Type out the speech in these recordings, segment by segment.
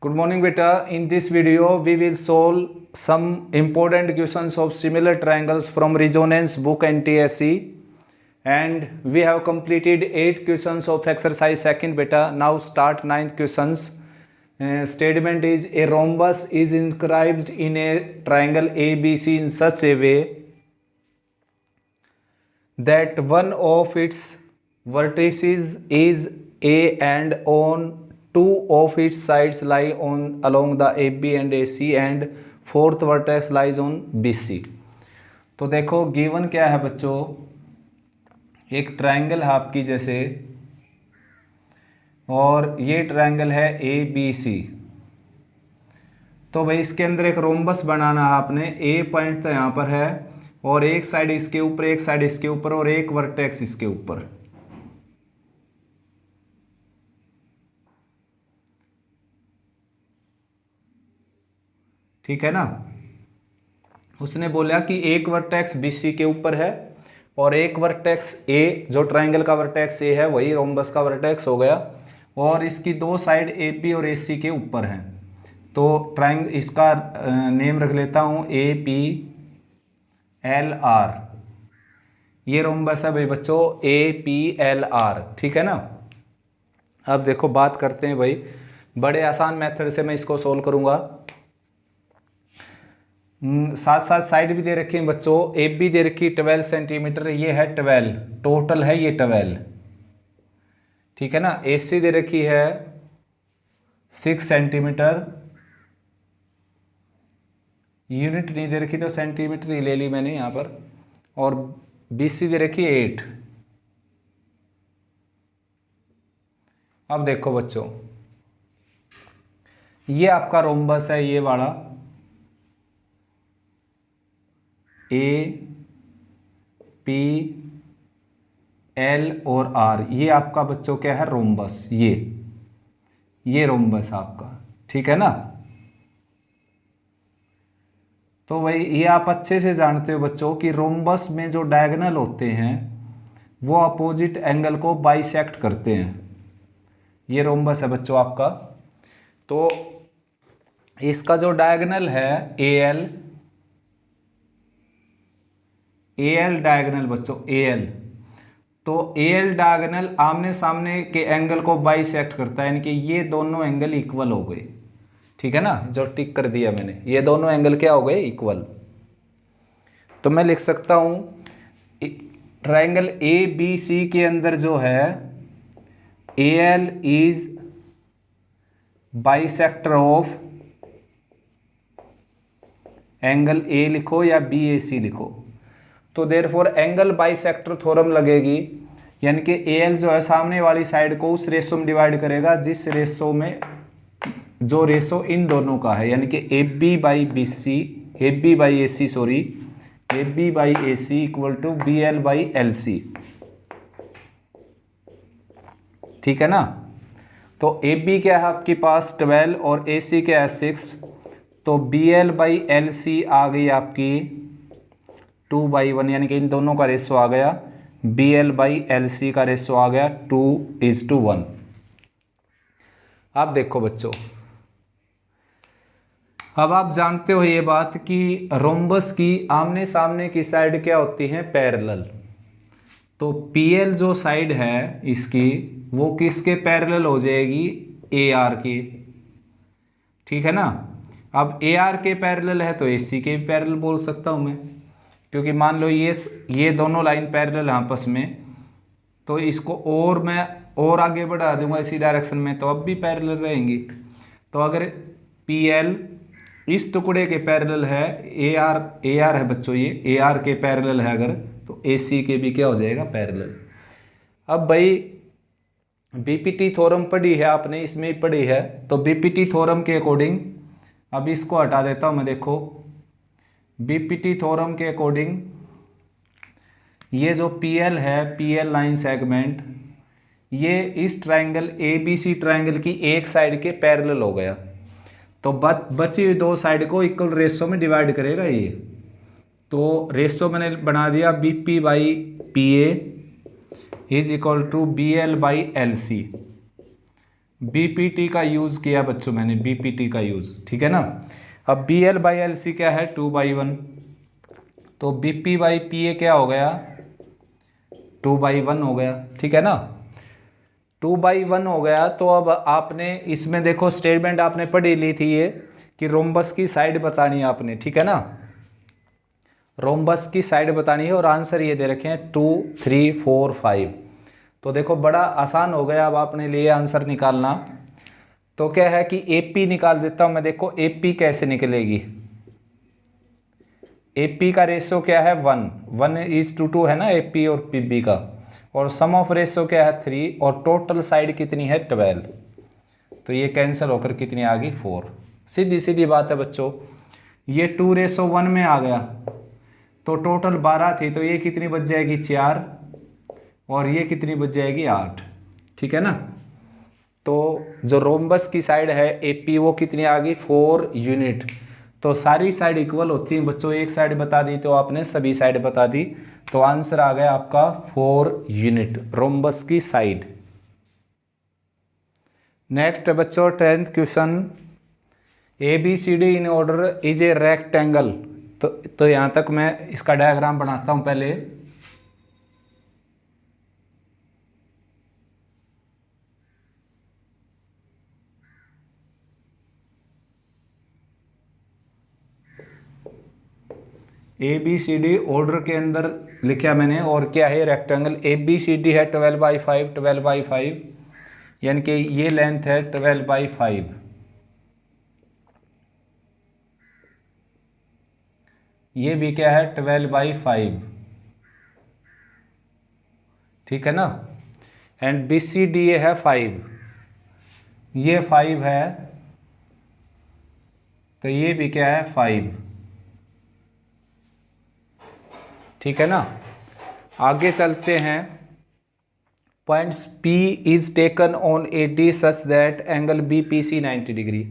Good morning, beta. In this video, we will solve some important questions of similar triangles from Resonance book NTSE. And we have completed 8 questions of exercise 2nd, beta. Now start 9th questions. Statement is a rhombus is inscribed in a triangle ABC in such a way that one of its vertices is A and on two of its sides lie on along the AB and AC and fourth vertex lies on BC। तो देखो given क्या है बच्चों, एक triangle है आपकी जैसे, और ये ट्रायंगल है ABC। तो भाई इसके अंदर एक रोम्बस बनाना है आपने। ए पॉइंट तो यहाँ पर है और एक साइड इसके ऊपर, एक साइड इसके ऊपर और एक वर्टेक्स इसके ऊपर। ठीक है ना। उसने बोला कि एक वर्टेक्स BC के ऊपर है और एक वर्टेक्स ए, जो ट्रायंगल का वर्टेक्स ए है वही रोम्बस का वर्टेक्स हो गया, और इसकी दो साइड AP और AC के ऊपर हैं। तो ट्रायंगल इसका नेम रख लेता हूँ APLR। ये रोम्बस है भाई बच्चों APLR। ठीक है ना। अब देखो बात करते हैं भाई, बड़े आसान मेथड से मैं इसको सोल्व करूंगा। साथ साथ साइड भी दे रखी है बच्चों। AB दे रखी 12 सेंटीमीटर, ये है 12 टोटल है, ये 12। ठीक है ना। AC दे रखी है 6 सेंटीमीटर, यूनिट नहीं दे रखी तो सेंटीमीटर ही ले ली मैंने यहाँ पर, और BC दे रखी 8। अब देखो बच्चों, ये आपका रोम्बस है, ये वाला APL और R, ये आपका बच्चों क्या है, रोम्बस। ये रोम्बस आपका। ठीक है ना। तो भाई ये आप अच्छे से जानते हो बच्चों कि रोम्बस में जो डायगोनल होते हैं वो अपोजिट एंगल को बाइसेक्ट करते हैं। ये रोम्बस है बच्चों आपका। तो इसका जो डायगोनल है AL डायगोनल बच्चों AL, तो AL डायगोनल आमने सामने के एंगल को बाइसेक्ट करता है, यानी कि ये दोनों एंगल इक्वल हो गए। ठीक है ना, जो टिक कर दिया मैंने, ये दोनों एंगल क्या हो गए, इक्वल। तो मैं लिख सकता हूं ट्रायंगल ABC के अंदर जो है AL is bisector of angle A लिखो या BAC लिखो। तो देयरफॉर एंगल बाइसेक्टर थ्योरम लगेगी, यानी कि AL जो है सामने वाली साइड को उस रेशो में डिवाइड करेगा जिस रेशो में, जो रेशो इन दोनों का है, यानी कि AB by AC equal to BL by LC। ठीक है ना। तो AB क्या है आपके पास 12 और AC क्या है 6, तो BL बाई LC आ गई आपकी 2/1, यानी कि इन दोनों का रेशो आ गया, BL बाई LC का रेशो आ गया 2:1। अब देखो बच्चों, अब आप जानते हो ये बात कि रोम्बस की आमने सामने की साइड क्या होती है, पैरेलल। तो PL जो साइड है इसकी, वो किसके पैरेलल हो जाएगी, AR की। ठीक है ना। अब AR के पैरेलल है तो AC के भी पैरेलल बोल सकता हूं मैं, क्योंकि मान लो ये दोनों लाइन पैरेलल हैं आपस में, तो इसको और मैं और आगे बढ़ा दूंगा इसी डायरेक्शन में, तो अब भी पैरेलल रहेंगी। तो अगर PL इस टुकड़े के पैरेलल है, AR है बच्चों, ये AR के पैरेलल है अगर, तो AC के भी क्या हो जाएगा, पैरेलल। अब भाई BPT थ्योरम पढ़ी है आपने, इसमें ही पढ़ी है, तो BPT थ्योरम के अकॉर्डिंग अब इसको हटा देता हूं मैं। देखो BPT थ्योरम के अकॉर्डिंग ये जो PL है, PL लाइन सेगमेंट, ये इस ट्रायंगल ABC ट्रायंगल की एक साइड के पैरेलल हो गया, तो बची हुई दो साइड को इक्वल रेशो में डिवाइड करेगा ये। तो रेशो मैंने बना दिया BP by PA is equal to BL by LC। BPT का यूज़ किया बच्चों, मैंने बीपीटी का यूज़, ठीक है ना। अब B L by L C क्या है, 2/1, तो बीपी बाई पी ए क्या हो गया, 2/1 हो गया, ठीक है ना। 2/1 हो गया। तो अब आपने इसमें देखो स्टेटमेंट आपने पढ़ी ली थी ये, कि रोम्बस की साइड बतानी है आपने, ठीक है ना। रोम्बस की साइड बतानी है और आंसर ये दे रखे हैं 2, 3, 4, 5। तो देखो बड़ा आसान हो गया अब आपने लिए आंसर निकालना। तो क्या है कि एपी निकाल देता हूं मैं। देखो एपी कैसे निकलेगी, एपी का रेशो क्या है 1:2 है ना एपी और पीबी का, और सम ऑफ रेशो क्या है 3, और टोटल साइड कितनी है 12। तो ये कैंसिल होकर कितनी आ गई 4। सीधी सीधी बात है बच्चों। ये 2:1 में आ गया तो टोटल 12 थी, तो ये कितनी बच जाएगी 4, और ये कितनी बच जाएगी 8, ठीक है ना। तो जो रोम्बस की साइड है एपी वो कितनी आ गई 4 यूनिट। तो सारी साइड इक्वल होती हैं बच्चों, एक साइड बता दी तो आपने सभी साइड बता दी। तो आंसर आ गया आपका 4 यूनिट रोम्बस की साइड। नेक्स्ट बच्चों 10th question, A B C D in order is a rectangle. तो यहां तक मैं इसका डायग्राम बनाता हूं पहले। A B C D order के अंदर लिखा मैंने, और क्या है rectangle A B C D है 12/5, 12/5, यानी कि ये लेंथ है 12/5। ये भी क्या है 12/5, ठीक है ना। And B C D A है 5, ये 5 है, तो ये भी क्या है 5, ठीक है ना। आगे चलते हैं। Points P is taken on A D such that angle B P C 90 degree.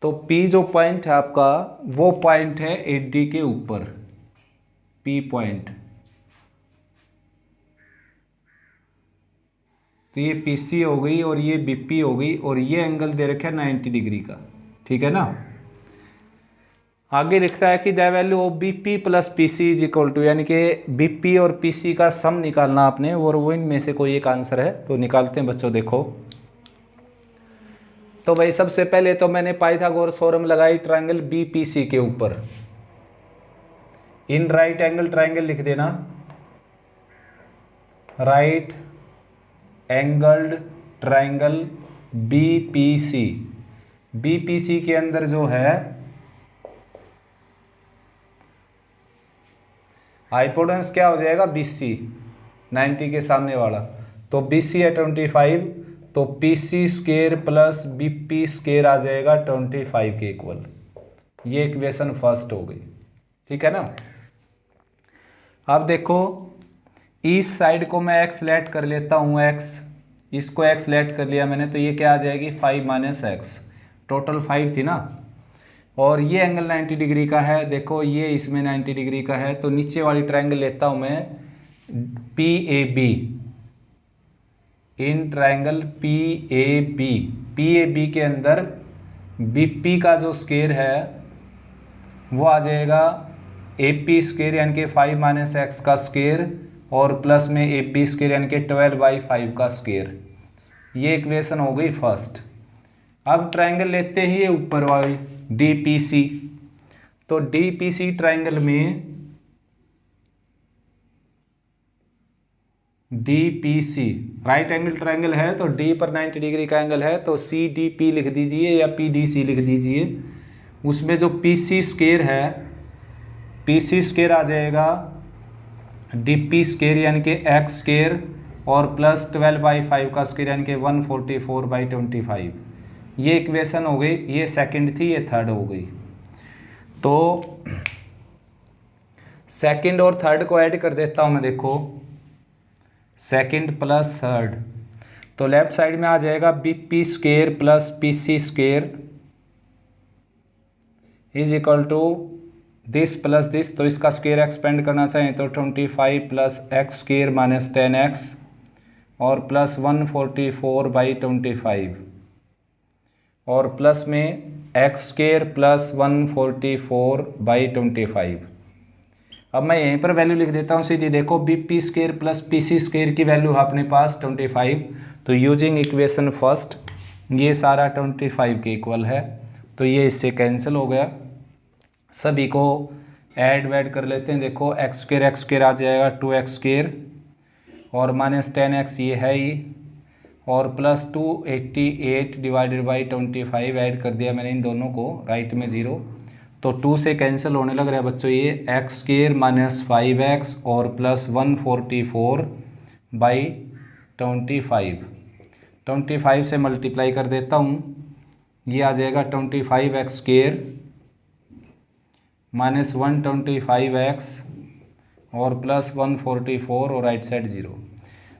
तो P जो पॉइंट है आपका वो पॉइंट है ए डी के ऊपर, P पॉइंट। तो ये पी सी हो गई और ये बी पी हो गई, और ये एंगल दे रखा है 90 डिग्री का, ठीक है ना। आगे लिखता है कि the value of B P plus P C is equal to, यानी कि बी पी और पी सी का सम निकालना आपने, और वो इनमें से कोई एक आंसर है। तो निकालते हैं बच्चों। देखो तो भाई सबसे पहले तो मैंने पाइथागोरस थ्योरम लगाई ट्रायंगल बी पी सी के ऊपर। इन राइट एंगल ट्रायंगल लिख देना, right angled triangle B P C. B P C के अंदर जो है हाइपोटेनस क्या हो जाएगा BC, 90 के सामने वाला। तो BC है 25, तो PC square plus BP square आ जाएगा 25 के इक्वल। ये इक्वेशन फर्स्ट हो गई, ठीक है ना। अब देखो इस साइड को मैं x लेट कर लेता हूँ, x इसको x लेट कर लिया मैंने, तो ये क्या आ जाएगी 5 - x, टोटल 5 थी ना। और ये एंगल 90 डिग्री का है, देखो ये इसमें 90 डिग्री का है। तो नीचे वाली ट्रायंगल लेता हूं मैं PAB, in triangle PAB। PAB के अंदर BP का जो स्क्वायर है वो आ जाएगा AP स्क्वायर यानी कि 5 - x का स्क्वायर, और प्लस में AB स्क्वायर यानी कि 12/5 का स्क्वायर। ये इक्वेशन हो गई फर्स्ट। अब ट्रायंगल लेते ही ये ऊपर वाली DPC। तो DPC ट्रायंगल में DPC राइट एंगल ट्रायंगल है, तो D पर 90 डिग्री का एंगल है, तो CDP लिख दीजिए या PDC लिख दीजिए। उसमें जो PC स्क्वायर है, PC स्क्वायर आ जाएगा DP स्क्वायर यानी कि x स्क्वायर, और प्लस 12/5 का स्क्वायर यानी कि 144/25। ये इक्वेशन हो गई, ये सेकंड थी, ये थर्ड हो गई। तो सेकंड और थर्ड को ऐड कर देता हूं मैं। देखो सेकंड प्लस थर्ड, तो लेफ्ट साइड में आ जाएगा BP square plus PC square is equal to this plus this. तो इसका स्क्वायर एक्सपेंड करना चाहें तो 25 + x स्क्वायर - 10x और प्लस 144/25 और प्लस में x² प्लस 144/25। अब मैं यहीं पर वैल्यू लिख देता हूँ सीधी, देखो bp² प्लस pc² की वैल्यू है अपने पास 25, तो यूजिंग इक्वेशन फर्स्ट ये सारा 25 के इक्वल है, तो ये इससे कैंसिल हो गया। सभी को ऐड वैड कर लेते हैं, देखो x² आ जाएगा 2x² और -10x ये है ही, और प्लस 288/25 ऐड कर दिया मैंने इन दोनों को, राइट में 0, तो 2 से कैंसिल होने लग रहा है बच्चों ये x² - 5x और प्लस 144/25, 25 से मल्टीप्लाई कर देता हूँ, ये आ जाएगा 25x² - 125x और प्लस 144 और राइट साइड 0।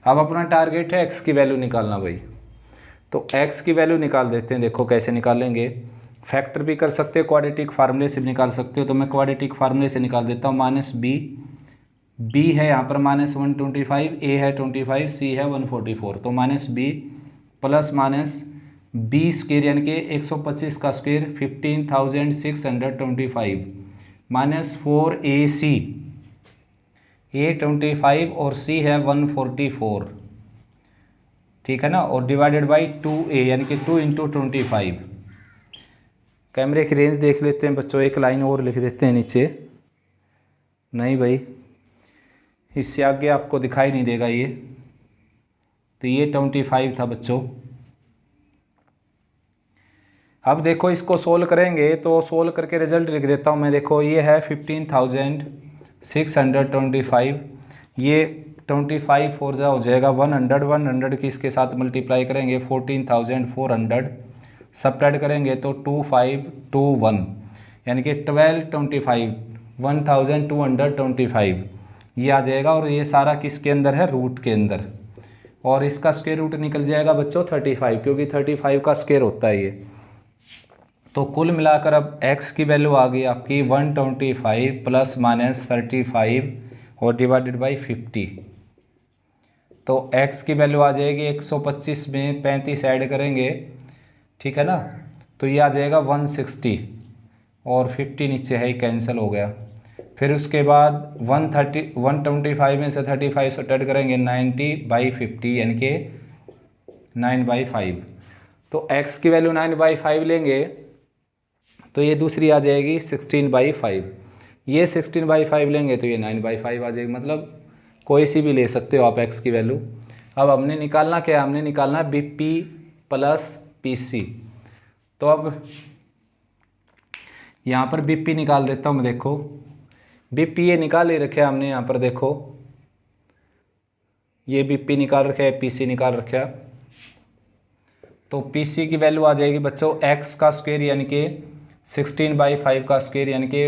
अब अपना टारगेट है x की वैल्यू निकालना भाई, तो x की वैल्यू निकाल देते हैं। देखो कैसे निकालेंगे, फैक्टर भी कर सकते हो, क्वाड्रेटिक फार्मूले से भी निकाल सकते हो, तो मैं क्वाड्रेटिक फार्मूले से निकाल देता हूँ। -b है यहाँ पर -125, a है 25, c है 144, तो -b प्लस -b² यानी कि 125 का स्क्वायर 15,625 -4ac, a 25 और c है 144, ठीक है ना, और डिवाइडेड बाई 2a यानी कि 2 × 25। कैमरे की रेंज देख लेते हैं बच्चों, एक लाइन और लिख देते हैं नीचे, नहीं भाई इससे आगे आपको दिखाई नहीं देगा ये, तो ये 25 था बच्चों। अब देखो इसको सोल्व करेंगे, तो सोल्व करके रिजल्ट लिख देता हूँ मैं। देखो ये है 15,625, ये 25 4 जा हो जाएगा 100 की इसके साथ मल्टीप्लाई करेंगे 14,400, सब्ट्रैक्ट करेंगे तो 2521 यानी कि 1225 1225 ये आ जाएगा, और ये सारा किसके अंदर है, रूट के अंदर, और इसका स्क्वायर रूट निकल जाएगा बच्चों 35, क्योंकि 35 का स्क्वायर होता है ये। तो कुल मिलाकर अब x की वैल्यू आ गई आपकी 125 प्लस माइनस 35 और डिवाइडेड बाई 50, तो x की वैल्यू आ जाएगी 125 में 35 ऐड करेंगे, ठीक है ना, तो ये आ जाएगा 160 और 50 नीचे है, कैंसिल हो गया। फिर उसके बाद 125 में से 35 सब्ट्रैक्ट करेंगे 90/50 यानी कि 9/5, तो x की वैल्यू 9/5 लेंगे तो ये दूसरी आ जाएगी 16/5, ये 16/5 लेंगे तो ये 9/5 आ जाएगी, मतलब कोई सी भी ले सकते हो आप x की वैल्यू। अब हमने निकालना क्या है, हमने निकालना bp प्लस pc, तो अब यहाँ पर bp निकाल देता हूँ मैं। देखो bp ये निकाल ही रखे हमने यहाँ पर, देखो ये bp निकाल रखा है, pc निकाल रखा है, तो pc की वैल्यू आ जाएगी बच्चों x का स्क्वायर यानी कि 16/5 का स्क्वायर यानी कि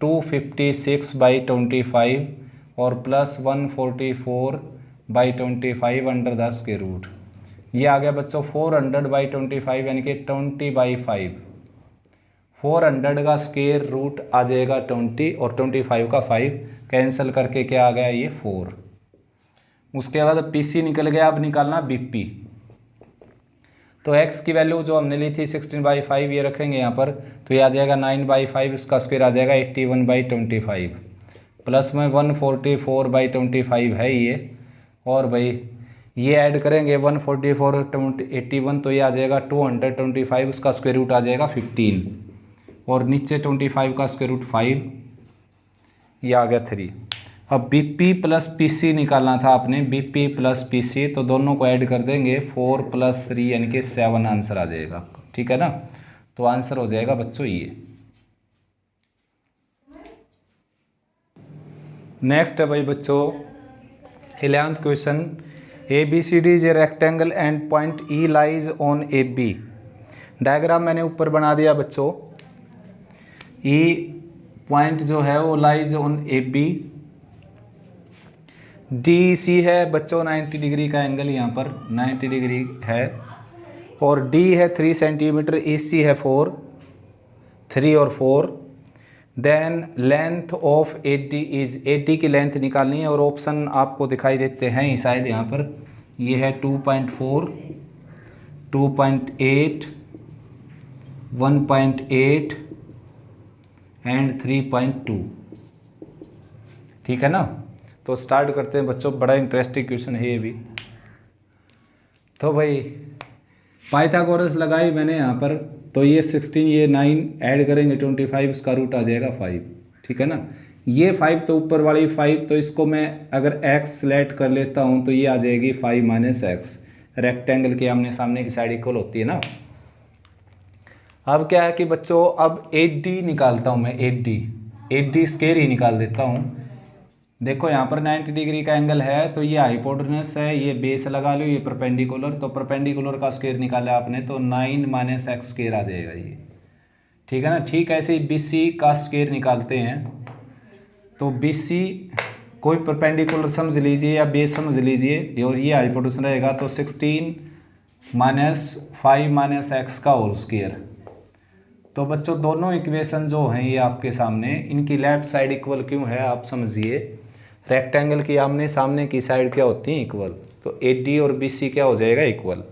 256/25 और plus 144/25 under the square root, ये आ गया बच्चों 400/25 यानी कि 20/5, 400 का स्क्वायर रूट आ जाएगा 20 और 25 का 5 कैंसिल करके क्या आ गया ये 4। उसके बाद pc निकल गया, अब निकालना bp, तो x की वैल्यू जो हमने ली थी 16/5 ये रखेंगे यहाँ पर, तो ये आ जाएगा 9/5, इसका स्क्वायर आ जाएगा 81/25 प्लस में 144/25 है ये, और भाई ये ऐड करेंगे 144 81, तो ये आ जाएगा 225, उसका स्क्वायर रूट आ जाएगा 15 और नीचे 25 का स्क्वायर रूट 5, ये आ गया 3। अब bp प्लस pc निकालना था आपने, bp प्लस pc, तो दोनों को ऐड कर देंगे 4 + 3 यानी कि 7 आंसर आ जाएगा, ठीक है ना, तो आंसर हो जाएगा बच्चों ये। नेक्स्ट है भाई बच्चों 11th question, ABCD is a rectangle and point E lies on AB। Diagram मैंने ऊपर बना दिया बच्चों, E पॉइंट जो है वो लाइज ऑन AB, DEC है बच्चों 90 डिग्री का एंगल, यहाँ पर 90 डिग्री है, और D है 3 सेंटीमीटर, EC है 4, 3 और 4, then length of AD is, AD की लेंथ निकालनी है, और ऑप्शन आपको दिखाई देते हैं शायद यहाँ पर, ये है 2.4, 2.8, 1.8 एंड 3.2। ठीक है ना। तो स्टार्ट करते हैं बच्चों, बड़ा इंटरेस्टिंग क्वेश्चन है ये भी। तो भाई पाइथागोरस लगाई मैंने यहाँ पर, तो ये 16, ये 9 ऐड करेंगे 25, इसका रूट आ जाएगा 5। ठीक है ना। ये 5 तो ऊपर वाली 5, तो इसको मैं अगर x सेलेक्ट कर लेता हूँ तो ये आ जाएगी 5 माइनस एक्स। रेक्टेंगल के आमने सामने की साइड इक्वल होती है ना। अब क्या है कि बच्चों, अब 8d निकालता हूँ मैं, 8d स्क्वायर ही निकाल देता हूँ। देखो यहाँ पर 90 डिग्री का एंगल है, तो ये हाइपोटेनस है, ये बेस लगा लो, ये परपेंडिकुलर, तो परपेंडिकुलर का स्क्वायर निकाला आपने तो 9 माइनस एक्स स्क्वायर आ जाएगा ये। ठीक है ना। ठीक ऐसे ही BC का स्क्वायर निकालते हैं, तो BC कोई परपेंडिकुलर समझ लीजिए या बेस समझ लीजिए, और ये हाइपोटेनस रहेगा, तो 16 माइनस 5 माइनस एक्स का होल स्क्वायर। तो बच्चों दोनों इक्वेशन जो हैं ये आपके सामने, इनकी लेफ्ट साइड इक्वल क्यों है आप समझिए। रेक्टेंगल की आमने सामने की साइड क्या होती है, इक्वल, तो AD और BC क्या हो जाएगा, इक्वल।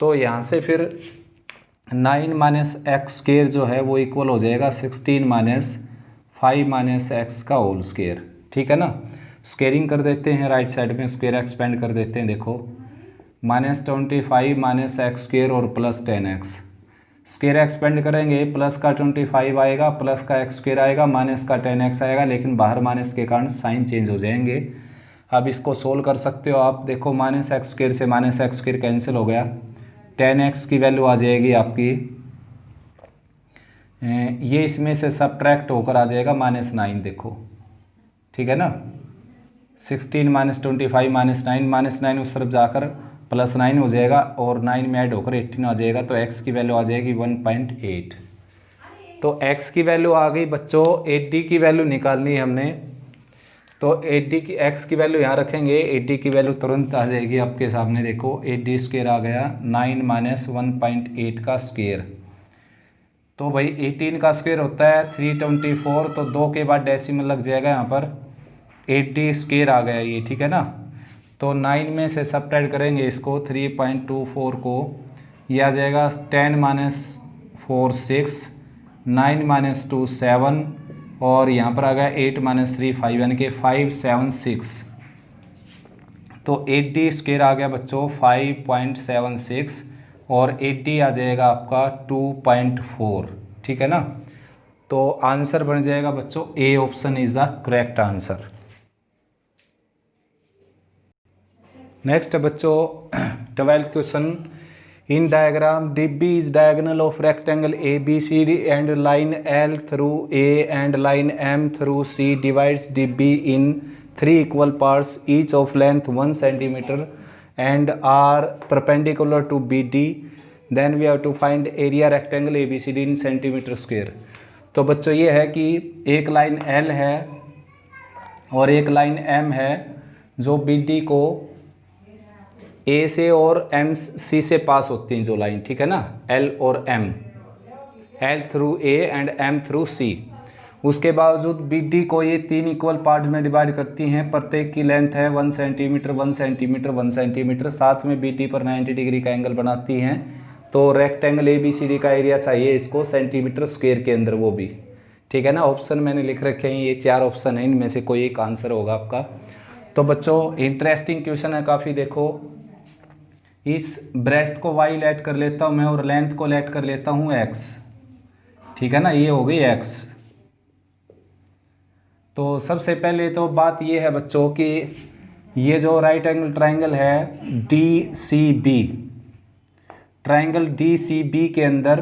तो यहाँ से फिर 9 माइनस एक्स स्क्वायर जो है वो इक्वल हो जाएगा 16 माइनस 5 माइनस एक्स का होल स्क्वायर। ठीक है ना। स्क्वेयरिंग कर देते हैं, राइट साइड में स्क्वायर एक्सपेंड कर देते हैं। देखो -25 माइनस एक्स स्क्वायर और प्लस 10x, स्क्वायर एक्सपेंड करेंगे, प्लस का 25 आएगा, प्लस का एक्स स्क्वायर आएगा, माइनस का 10x आएगा, लेकिन बाहर माइनस के कारण साइन चेंज हो जाएंगे। अब इसको सोल्व कर सकते हो आप। देखो माइनस एक्स स्क्वायर से माइनस एक्स स्क्वायर कैंसिल हो गया, 10x की वैल्यू आ जाएगी आपकी, ये इसमें से सब्ट्रैक्ट होकर आ जाएगा -9। देखो ठीक है ना। 16 माइनस 25 -9 उस तरफ जाकर +9 हो जाएगा, और 9 में ऐड होकर 18 आ जाएगा, तो x की वैल्यू आ जाएगी 1.8। तो x की वैल्यू आ गई बच्चों। 8d की वैल्यू निकालनी है हमने, तो 8d की x की वैल्यू यहाँ रखेंगे, 8d की वैल्यू तुरंत आ जाएगी आपके सामने। देखो 8d स्क्वायर आ गया 9 माइनस 1.8 का स्क्वायर, तो भाई 18 का स्क्वायर होता है 324, तो 2 के बाद डेसिमल लग जाएगा यहाँ पर, 8d स्क्वायर आ गया ये। ठीक है ना। तो 9 में से सब्ट्रैक्ट करेंगे इसको, 3.24 को, ये आ जाएगा 10 माइनस 4 6, 9 माइनस 2 7, और यहाँ पर आ गया 8 माइनस 3 5, यानी कि 5 7 6। तो 8d स्क्वायर आ गया बच्चों 5.76, और 8d आ जाएगा आपका 2.4। ठीक है ना। तो आंसर बन जाएगा बच्चों, A option is the correct answer. Next है बच्चों 12th question. In diagram DB is diagonal of rectangle ABCD and line L through A and line M through C divides DB in 3 equal parts each of length 1 centimetre and are perpendicular to BD, then we have to find area rectangle ABCD in centimetre square. तो बच्चों ये है कि एक line L है और एक line M है, जो BD को A से और MC से पास होती हैं जो लाइन। ठीक है ना। L और M, L through A and M through C। उसके बावजूद BD को ये 3 इक्वल पार्ट में डिवाइड करती हैं, प्रत्येक की लेंथ है 1 सेंटीमीटर 1 सेंटीमीटर 1 सेंटीमीटर, साथ में BD पर 90 डिग्री का एंगल बनाती हैं। तो रेक्टेंगल ABCD का एरिया चाहिए इसको सेंटीमीटर स्क्वायर के अंदर, वो भी। ठीक है ना। ऑप्शन मैंने लिख रखे हैं, ये 4 ऑप्शन है, इनमें से कोई एक आंसर होगा आपका। तो बच्चों इंटरेस्टिंग क्वेश्चन है काफ़ी। देखो इस ब्रेथ को y लेट कर लेता हूँ मैं, और लेंथ को लेट कर लेता हूँ x। ठीक है ना। ये हो गई x। तो सबसे पहले तो बात ये है बच्चों कि ये जो राइट एंगल ट्राइंगल है DCB, ट्राइंगल DCB के अंदर,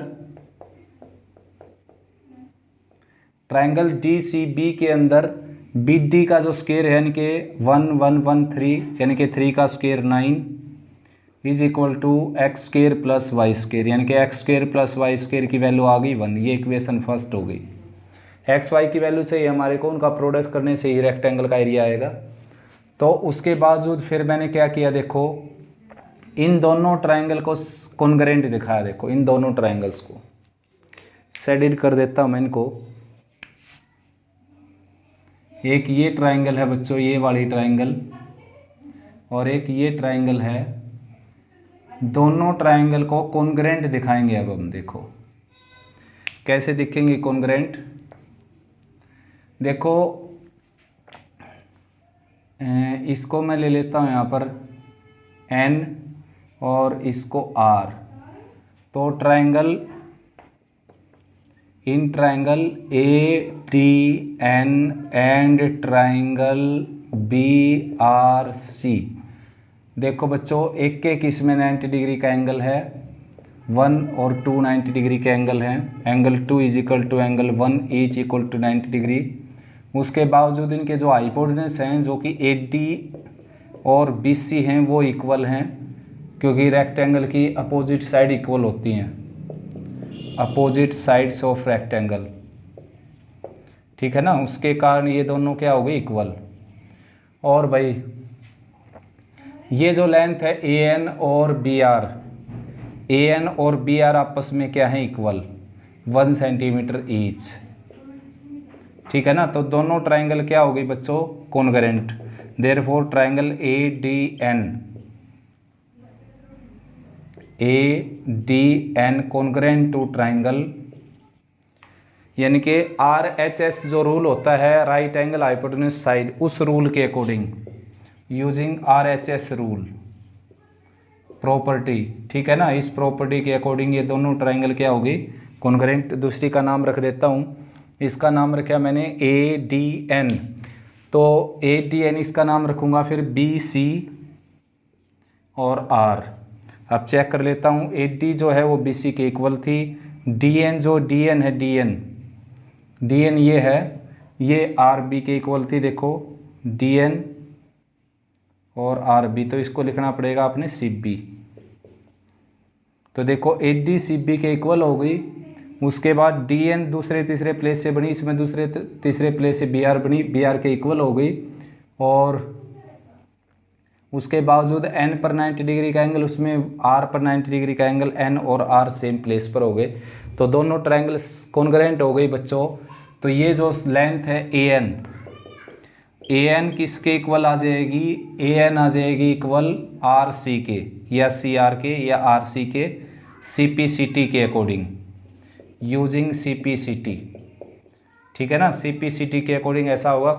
ट्राइंगल DCB के अंदर BD का जो स्क्वायर है, यानी कि 1 1 1 3, यानी कि 3 का square 9 is equal to x square plus y square, यानी कि x square plus y square की वैल्यू आ गई 1। ये इक्वेशन फर्स्ट हो गई। एक्स वाई की वैल्यू चाहिए हमारे को, उनका प्रोडक्ट करने से ही रेक्टेंगल का एरिया आएगा। तो उसके बावजूद फिर मैंने क्या किया, देखो इन दोनों ट्राइंगल को कॉन्ग्रेंट दिखाया। देखो इन दोनों ट्राइंगल्स को शेडेड कर देता हूँ मैं इनको। एक ये ट्राइंगल है बच्चों, ये वाली ट्राइंगल, और एक ये ट्राइंगल है, दोनों ट्राइंगल को कॉन्ग्रेंट दिखाएंगे। अब हम देखो कैसे दिखेंगे कॉन्ग्रेंट। देखो इसको मैं ले लेता हूँ यहाँ पर N और इसको R। तो triangle in triangle ADN and triangle BRC, देखो बच्चों एक एक इसमें 90 डिग्री का एंगल है, 1 और 2 90 डिग्री के एंगल हैं। Angle 2 is equal to angle 1 each equal to 90 degree. उसके बावजूद इनके जो हाइपोटेन्यूज हैं जो कि AD और BC हैं वो इक्वल हैं, क्योंकि रेक्टेंगल की अपोजिट साइड इक्वल होती हैं, अपोजिट साइड्स ऑफ रेक्टेंगल, ठीक है ना। उसके कारण ये दोनों क्या हो गए, इक्वल। और भाई ये जो लेंथ है AN और BR, AN और BR आपस में क्या है, इक्वल, 1 सेंटीमीटर ईच, ठीक है ना। तो दोनों ट्राइंगल क्या हो गई बच्चों, congruent. Therefore triangle ADN congruent to triangle, यानी कि RHS जो रूल होता है, राइट एंगल हाइपोटेन्यूज साइड, उस रूल के according, using RHS rule property, ठीक है ना। इस प्रॉपर्टी के अकॉर्डिंग ये दोनों ट्राइंगल क्या होगी, कॉन्ग्रेंट। दूसरी का नाम रख देता हूँ, इसका नाम रखा मैंने ADN, तो ADN इसका नाम रखूँगा, फिर BC और R। अब चेक कर लेता हूँ, AD जो है वो BC के इक्वल थी, DN जो DN है, DN ये है, ये RB के इक्वल थी। देखो DN और RB, तो इसको लिखना पड़ेगा अपने CB। तो देखो AD CB के इक्वल हो गई। उसके बाद DN दूसरे तीसरे प्लेस से बनी, इसमें दूसरे तीसरे प्लेस से BR बनी, BR के इक्वल हो गई। और उसके बावजूद N पर 90 डिग्री का एंगल, उसमें R पर 90 डिग्री का एंगल, N और R सेम प्लेस पर हो गए, तो दोनों ट्रायंगल्स कॉन्ग्रेंट हो गई बच्चों। तो ये जो लेंथ है AN किसके इक्वल आ जाएगी, AN आ जाएगी इक्वल RC के, या CR के, या RC के CPCT के अकॉर्डिंग, यूजिंग CPCT, ठीक है ना। CPCT के अकॉर्डिंग ऐसा होगा,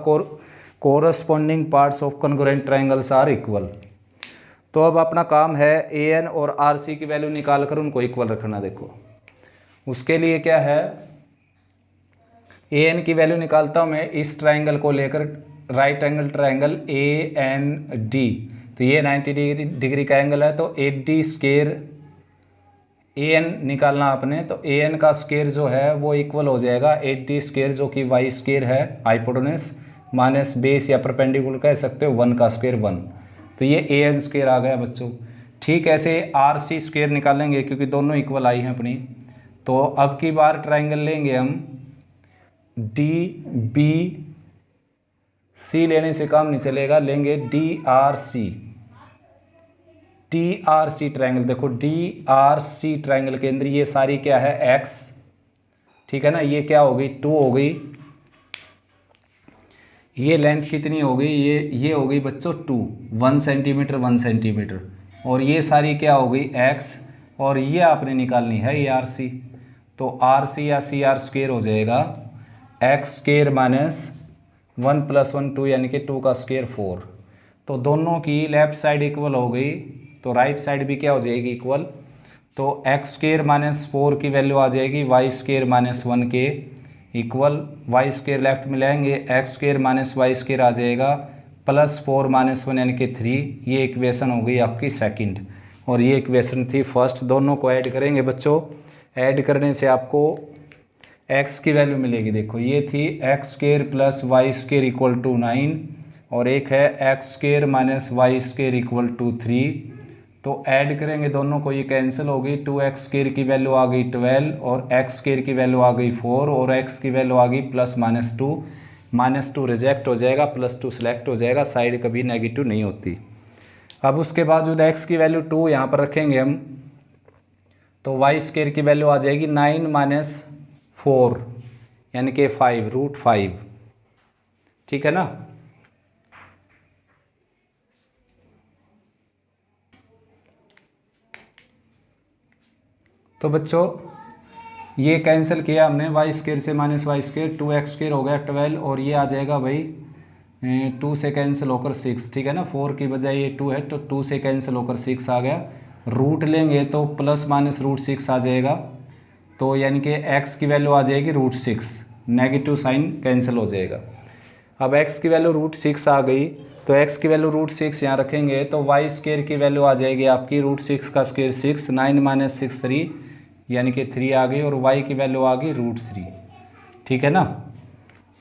corresponding parts of congruent triangles are equal. तो अब अपना काम है AN और RC की वैल्यू निकाल कर उनको इक्वल रखना। देखो उसके लिए क्या है, AN की वैल्यू निकालता हूँ मैं इस ट्रायंगल को लेकर, राइट एंगल ट्रायंगल AND, तो ये 90 डिग्री का एंगल है, तो AD स्क्वायर AN निकालना आपने, तो AN का स्क्वायर जो है वो इक्वल हो जाएगा AD स्क्वायर, जो कि y स्क्वायर है हाइपोटेन्यूज, माइनस बेस या परपेंडिकुलर कह सकते हो, 1 का स्क्वायर 1, तो ये AN स्क्वायर आ गया बच्चों। ठीक ऐसे RC स्क्वायर निकालेंगे, क्योंकि दोनों इक्वल आई हैं अपनी। तो अब की बार ट्रायंगल लेंगे हम DBC, लेने से काम नहीं चलेगा, लेंगे DRC ट्रायंगल। देखो DRC ट्रायंगल के अंदर ये सारी क्या है, X, ठीक है ना, ये क्या हो गई 2 हो गई, ये लेंथ कितनी हो गई, ये हो गई बच्चों 2, 1 सेंटीमीटर 1 सेंटीमीटर, और ये सारी क्या हो गई X, और ये आपने निकालनी है ये RC। तो RC या CR स्क्वायर हो जाएगा X स्क्वायर माइनस 1 + 1 2, यानी कि 2 का स्क्वायर 4। तो दोनों की लेफ्ट साइड इक्वल हो गई, तो राइट साइड भी क्या हो जाएगी इक्वल। तो x स्क्वायर माइनस 4 की वैल्यू आ जाएगी y स्क्वायर माइनस 1 के इक्वल, y स्क्वायर लेफ्ट में लाएंगे, x square minus y square आ जाएगा, प्लस 4 माइनस 1 यानी कि 3। ये इक्वेशन हो गई आपकी सेकंड, और ये इक्वेशन थी फर्स्ट। दोनों को ऐड करेंगे बच्चों, ऐड करने से आपको x की वैल्यू मिलेगी। देखो ये थी x square plus y square equal to 9, और एक है x square minus y square equal to 3। तो ऐड करेंगे दोनों को, ये कैंसिल हो गई, 2x स्क्वायर की वैल्यू आ गई 12, और x स्क्वायर की वैल्यू आ गई 4, और x की वैल्यू आ गई प्लस माइनस टू रिजेक्ट हो जाएगा, +2 सिलेक्ट हो जाएगा, साइड कभी नेगेटिव नहीं होती। अब उसके बावजूद x की वैल्यू 2 यहाँ पर रखेंगे हम, तो y स्क्वायर की वैल्यू आ जाएगी 9 - 4 यानी कि 5 √5, ठीक है ना। तो बच्चों ये कैंसिल किया हमने, वाई स्क्र से माइनस वाई स्क्र, 2x² हो गया 12, और ये आ जाएगा भाई 2 से कैंसिल होकर 6, ठीक है ना। 4 की बजाय ये 2 है तो 2 से कैंसिल होकर 6 आ गया। रूट लेंगे तो प्लस माइनस √6 आ जाएगा, तो यानी कि x की वैल्यू आ जाएगी √6, नेगेटिव साइन कैंसिल हो जाएगा। अब x की वैल्यू √6 आ गई, तो x की वैल्यू √6 यहाँ रखेंगे तो वाई स्क्र की वैल्यू आ जाएगी आपकी √6 का स्क्वायर 6, 9 - 6 3, यानी कि 3 आ गई, और y की वैल्यू आ गई √3, ठीक है ना।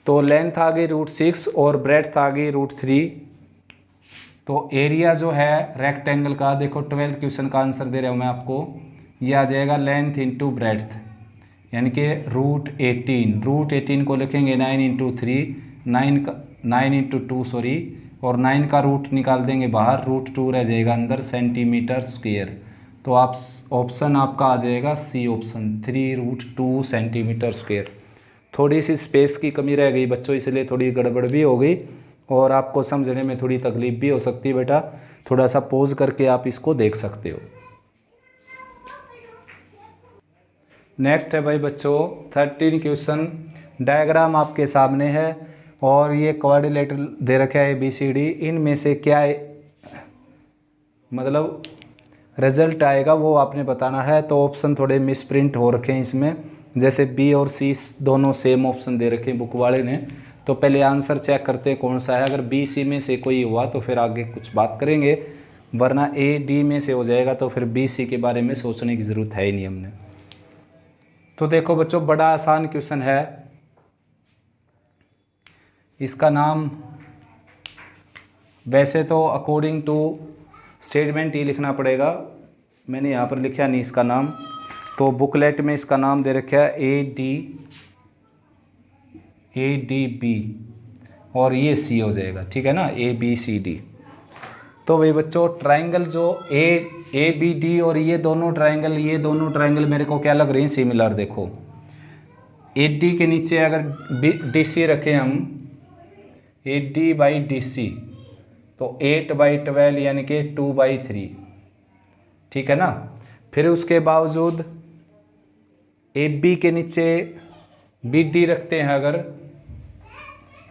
तो लेंथ आ गई √6 और ब्रेड्थ आ गई √3। तो एरिया जो है रेक्टेंगल का, देखो 12th क्वेश्चन का आंसर दे रहा हूँ मैं आपको, ये आ जाएगा लेंथ इंटू ब्रेड्थ, यानी कि √18 को लिखेंगे 9 × 3, 9 × 2 सॉरी, और 9 का रूट निकाल देंगे बाहर, √2 रह जाएगा अंदर, सेंटीमीटर स्क्वायर। तो आप ऑप्शन आपका आ जाएगा सी ऑप्शन, 3√2 सेंटीमीटर स्क्वायर। थोड़ी सी स्पेस की कमी रह गई बच्चों, इसलिए थोड़ी गड़बड़ भी हो गई और आपको समझने में थोड़ी तकलीफ भी हो सकती है बेटा, थोड़ा सा पॉज करके आप इसको देख सकते हो। नेक्स्ट है भाई बच्चों 13 क्वेश्चन, डायग्राम आपके सामने है और ये कोऑर्डिनेटर दे रखा है ABCD, इनमें से क्या मतलब रिजल्ट आएगा वो आपने बताना है। तो ऑप्शन थोड़े मिसप्रिंट हो रखे हैं इसमें, जैसे B और C दोनों सेम ऑप्शन दे रखे हैं बुक वाले ने। तो पहले आंसर चेक करते हैं कौन सा है, अगर B C में से कोई हुआ तो फिर आगे कुछ बात करेंगे, वरना A D में से हो जाएगा तो फिर B C के बारे में सोचने की ज़रूरत है ही नहीं हमने। तो देखो बच्चों बड़ा आसान क्वेश्चन है, इसका नाम वैसे तो अकॉर्डिंग टू स्टेटमेंट ही लिखना पड़ेगा, मैंने यहाँ पर लिखा नहीं इसका नाम, तो बुकलेट में इसका नाम दे रखा है ADB और ये C हो जाएगा, ठीक है ना, ABCD। तो भाई बच्चों ट्राइंगल जो ABD और ये दोनों ट्राइंगल मेरे को क्या लग रही हैं, सिमिलर। देखो AD के नीचे अगर DC रखें हम, AD/DC, तो 8/12 यानी कि 2/3, ठीक है ना। फिर उसके बावजूद AB के नीचे BD रखते हैं, अगर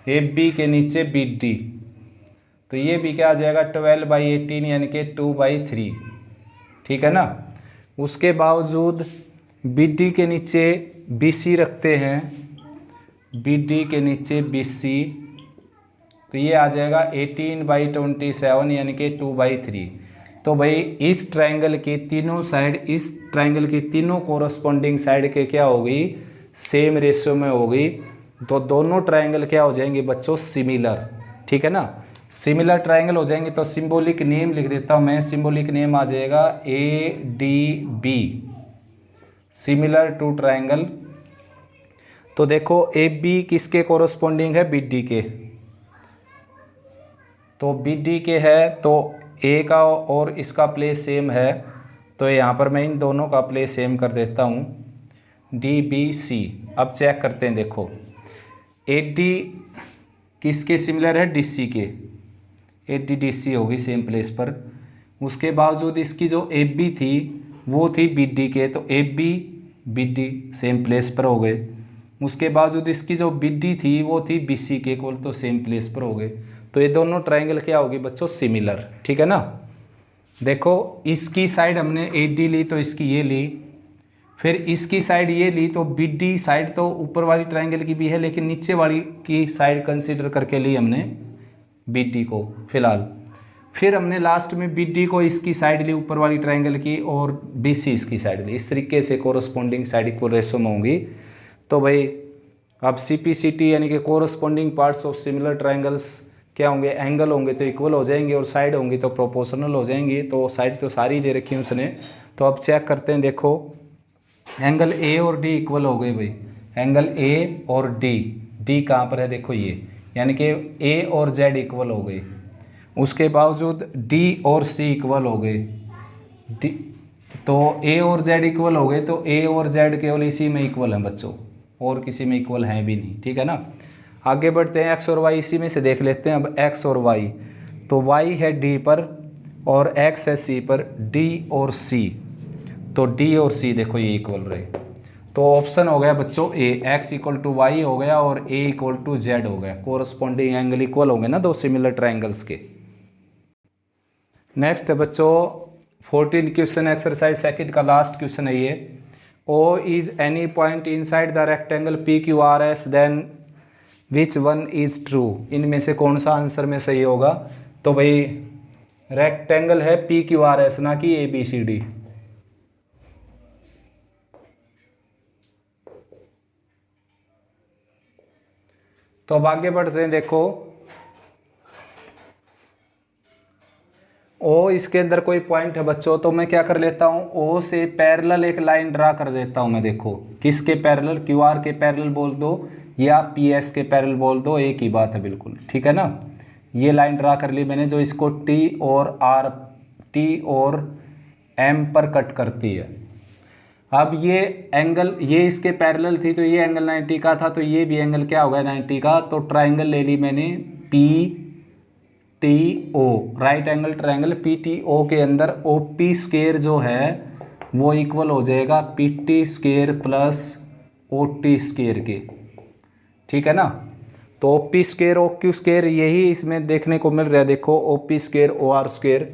AB के नीचे BD, तो ये भी क्या आ जाएगा 12/18 यानी कि 2/3, ठीक है ना। उसके बावजूद BD के नीचे BC रखते हैं, BD के नीचे BC, तो ये आ जाएगा 18/27 यानी कि 2/3। तो भाई इस ट्रायंगल की तीनों साइड, इस ट्रायंगल की तीनों कोरस्पॉन्डिंग साइड के क्या हो गई, सेम रेशियो में हो गई, तो दोनों ट्रायंगल क्या हो जाएंगे बच्चों, सिमिलर, ठीक है ना। सिमिलर ट्रायंगल हो जाएंगे तो सिंबॉलिक नेम लिख देता हूँ मैं, सिंबॉलिक नेम आ जाएगा ADB, सिमिलर टू ट्रायंगल। तो देखो AB किसके कोरस्पॉन्डिंग है, BD के, तो BD के है तो A का और इसका प्लेस सेम है, तो यहाँ पर मैं इन दोनों का प्लेस सेम कर देता हूँ, DBC। अब चेक करते हैं, देखो AD किसके सिमिलर है, DC के, AD/DC होगी सेम प्लेस पर। उसके बावजूद इसकी जो AB थी वो थी BD के, तो AB/BD सेम प्लेस पर हो गए। उसके बावजूद इसकी जो BD थी वो थी BC के इक्वल, तो सेम प्लेस पर हो गए। तो ये दोनों ट्रायंगल क्या होगी बच्चों, सिमिलर, ठीक है ना। देखो इसकी साइड हमने AD ली तो इसकी ये ली, फिर इसकी साइड ये ली, तो BD साइड तो ऊपर वाली ट्रायंगल की भी है लेकिन नीचे वाली की साइड कंसीडर करके ली हमने BD को फिलहाल। फिर हमने लास्ट में BD को इसकी साइड ली ऊपर वाली ट्रायंगल की और BC इसकी साइड ली, इस तरीके से कोरस्पॉन्डिंग साइड इक्वल रेशो में होंगी। तो भाई अब CPCT यानी कि corresponding parts of similar triangles क्या होंगे, एंगल होंगे तो इक्वल हो जाएंगे और साइड होंगी तो प्रोपोर्शनल हो जाएंगी। तो साइड तो सारी दे रखी है उसने, तो अब चेक करते हैं। देखो एंगल A और D इक्वल हो गए भाई, एंगल A और D कहाँ पर है, देखो ये, यानी कि A और Z इक्वल हो गए। उसके बावजूद D और C इक्वल हो गए, तो A और Z इक्वल हो गए, तो A और Z केवल इसी में इक्वल हैं बच्चों, और किसी में इक्वल हैं भी नहीं, ठीक है ना। आगे बढ़ते हैं, x और y इसी में से देख लेते हैं। अब x और y, तो y है D पर और x है C पर, D और C, तो डी और सी देखो ये इक्वल रहे। तो ऑप्शन हो गया बच्चों ए, एक्स इक्वल टू वाई हो गया और ए इक्वल टू जेड हो गया। कोरस्पॉन्डिंग एंगल इक्वल होंगे ना दो सिमिलर ट्राइंगल्स के। नेक्स्ट है बच्चों 14 क्वेश्चन एक्सरसाइज सेकंड का लास्ट क्वेश्चन है ये। O is any point inside the rectangle P Q R S then which one is true. इनमें से कौन सा आंसर में सही होगा। तो भाई रेक्टेंगल है पी क्यू आर एस, ना कि ए बी सी डी। तो अब आगे बढ़ते हैं। देखो ओ इसके अंदर कोई पॉइंट है बच्चों, तो मैं क्या कर लेता हूं, ओ से पैरेलल एक लाइन ड्रा कर देता हूं मैं। देखो किसके पैरेलल, क्यू आर के पैरेलल बोल दो या पी एस के पैरेलल बोल दो, एक ही बात है बिल्कुल, ठीक है ना। ये लाइन ड्रा कर ली मैंने जो इसको टी और आर, टी और एम पर कट करती है। अब ये एंगल, ये इसके पैरेलल थी तो ये एंगल 90 का था, तो ये भी एंगल क्या होगा 90 का। तो ट्राइंगल ले ली मैंने P T O, right angle triangle P T O के अंदर ओ पी स्क्वायर जो है वो इक्वल हो जाएगा P T square plus O T square के, ठीक है ना। तो O P square O Q square यही इसमें देखने को मिल रहा है। देखो O P square O R square.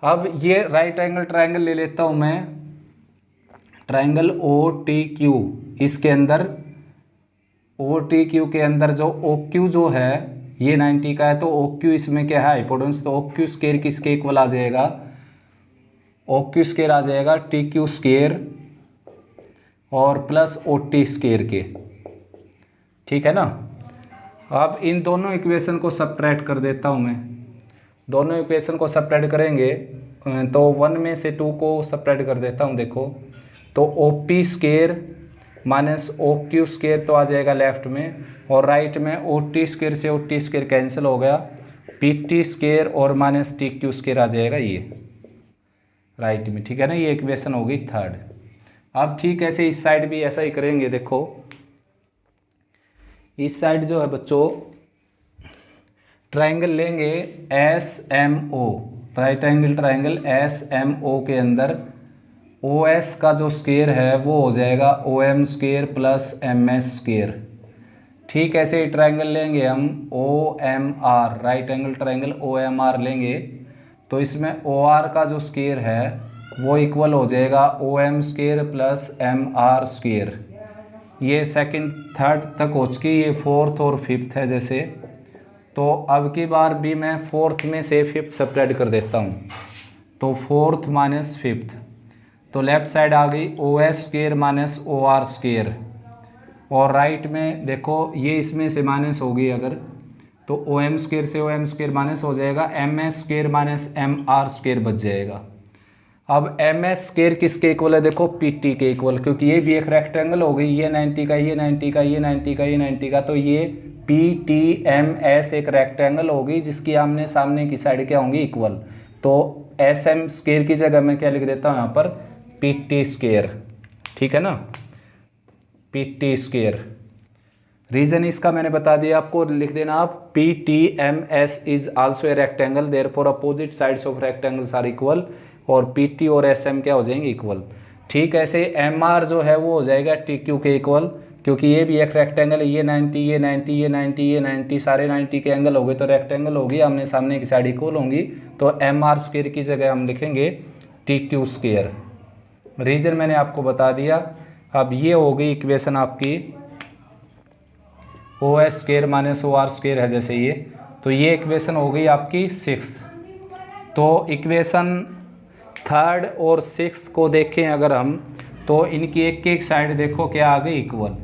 अब ये राइट एंगल ट्राइंगल ले लेता हूँ मैं, ट्राइंगल ओ टी क्यू। इसके अंदर ओ टी क्यू के अंदर जो ओ क्यू जो है ये 90 का है, तो ओ क्यू इसमें क्या है हाइपोटेन्यूस, तो ओ क्यू स्क्वायर किसके इक्वल आ जाएगा, ओ क्यू स्क्वायर आ जाएगा टी क्यू स्क्वायर और प्लस ओ टी स्क्वायर के, ठीक है ना। अब इन दोनों इक्वेशन को सबट्रैक्ट कर देता हूँ मैं। दोनों इक्वेशन को सबट्रैक्ट करेंगे तो 1 में से 2 को सबट्रैक्ट कर देता हूँ। देखो तो O P square minus O Q square तो आ जाएगा लेफ्ट में, और राइट में ओ टी स्क्वायर से ओ टी स्क्वायर कैंसिल हो गया, पी टी स्क्वायर और माइनस टी क्यू स्क्वायर आ जाएगा ये राइट में, ठीक है ना। ये इक्वेशन हो गई थर्ड। अब ठीक ऐसे इस साइड भी ऐसा ही करेंगे। देखो इस साइड जो है बच्चों ट्राइंगल लेंगे S M O, right angle triangle S M O के अंदर ओ एस का जो स्क्वायर है वो हो जाएगा O M square plus M S square. ठीक ऐसे ही ट्राइंगल लेंगे हम O M R, right angle triangle O M R लेंगे, तो इसमें ओ आर का जो स्क्वायर है वो इक्वल हो जाएगा O M square plus M R square. ये सेकंड थर्ड तक हो चुकी, ये फोर्थ और फिफ्थ है जैसे। तो अब की बार भी मैं फोर्थ में से फिफ्थ सबट्रैक्ट कर देता हूँ, तो फोर्थ माइनस फिफ्थ, तो लेफ्ट साइड आ गई O S square minus O R square, और राइट में देखो ये इसमें से माइनस होगी अगर, तो ओ एम स्क्वायर से ओ एम स्क्वायर माइनस हो जाएगा, M S square minus M R square बच जाएगा। अब एम एस स्क्वायर किसके इक्वल है, देखो पी टी के इक्वल, क्योंकि ये भी एक रेक्टेंगल हो गई, ये 90 का, ये 90 का, ये 90 का, ये 90 का, तो ये पी टी एम एस एक रेक्टेंगल होगी जिसकी आमने सामने की साइड क्या होंगी इक्वल। तो एस एम स्क्वायर की जगह मैं क्या लिख देता हूँ यहाँ पर पी टी स्क्वायर, ठीक है ना, पी टी स्क्वायर। रीजन इसका मैंने बता दिया आपको, लिख देना आप P T M S is also a rectangle, therefore opposite sides of rectangles are equal, और पी टी और एस एम क्या हो जाएंगे इक्वल। ठीक ऐसे एम आर जो है वो हो जाएगा टी क्यू के इक्वल, क्योंकि ये भी एक रेक्टेंगल है, ये 90 ये 90 ये 90 ये 90 सारे 90 के एंगल हो गए, तो रेक्टेंगल होगी, आमने सामने की साइड इक्वल होंगी, तो एम आर स्क्वायर की जगह हम लिखेंगे टी क्यू स्क्वायर। रीजन मैंने आपको बता दिया। अब ये हो गई इक्वेशन आपकी O S square minus O R square है जैसे ये, तो ये इक्वेशन हो गई आपकी सिक्स्थ। तो इक्वेशन थर्ड और सिक्स्थ को देखें अगर हम, तो इनकी एक एक साइड देखो क्या आ गई इक्वल,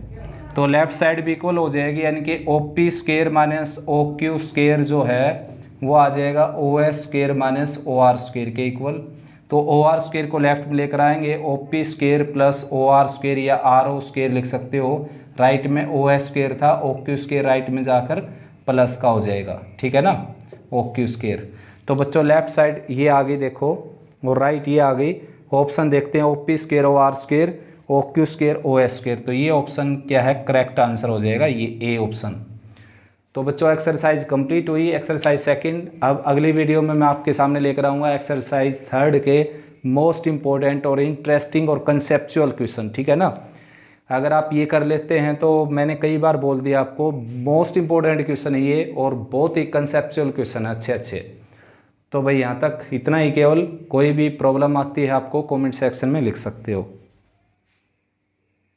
तो लेफ्ट साइड भी इक्वल हो जाएगी, यानी कि O P square minus O Q square जो है वो आ जाएगा O S square minus O R square के इक्वल। तो ओ आर स्क्वायर को लेफ्ट में लेकर आएंगे, O P square plus O R square या आर ओ स्क्वायर लिख सकते हो, राइट में ओ एस स्क्वायर था, ओ क्यू स्क्वायर राइट में जाकर प्लस का हो जाएगा, ठीक है ना, ओ क्यू स्क्वायर। तो बच्चों लेफ्ट साइड ये आ गई देखो, और राइट ये आ गई। ऑप्शन देखते हैं O P square O R square O Q square O S square, तो ये ऑप्शन क्या है करेक्ट आंसर हो जाएगा ये ए ऑप्शन। तो बच्चों एक्सरसाइज कंप्लीट हुई, एक्सरसाइज सेकंड। अब अगली वीडियो में मैं आपके सामने लेकर आऊँगा एक्सरसाइज थर्ड के मोस्ट इंपॉर्टेंट और इंटरेस्टिंग और कंसेप्चुअल क्वेश्चन, ठीक है ना। अगर आप ये कर लेते हैं तो मैंने कई बार बोल दिया आपको, मोस्ट इंपॉर्टेंट क्वेश्चन है ये और बहुत ही कंसेप्चुअल क्वेश्चन है अच्छे अच्छे। तो भाई यहाँ तक इतना ही केवल, कोई भी प्रॉब्लम आती है आपको कमेंट सेक्शन में लिख सकते हो।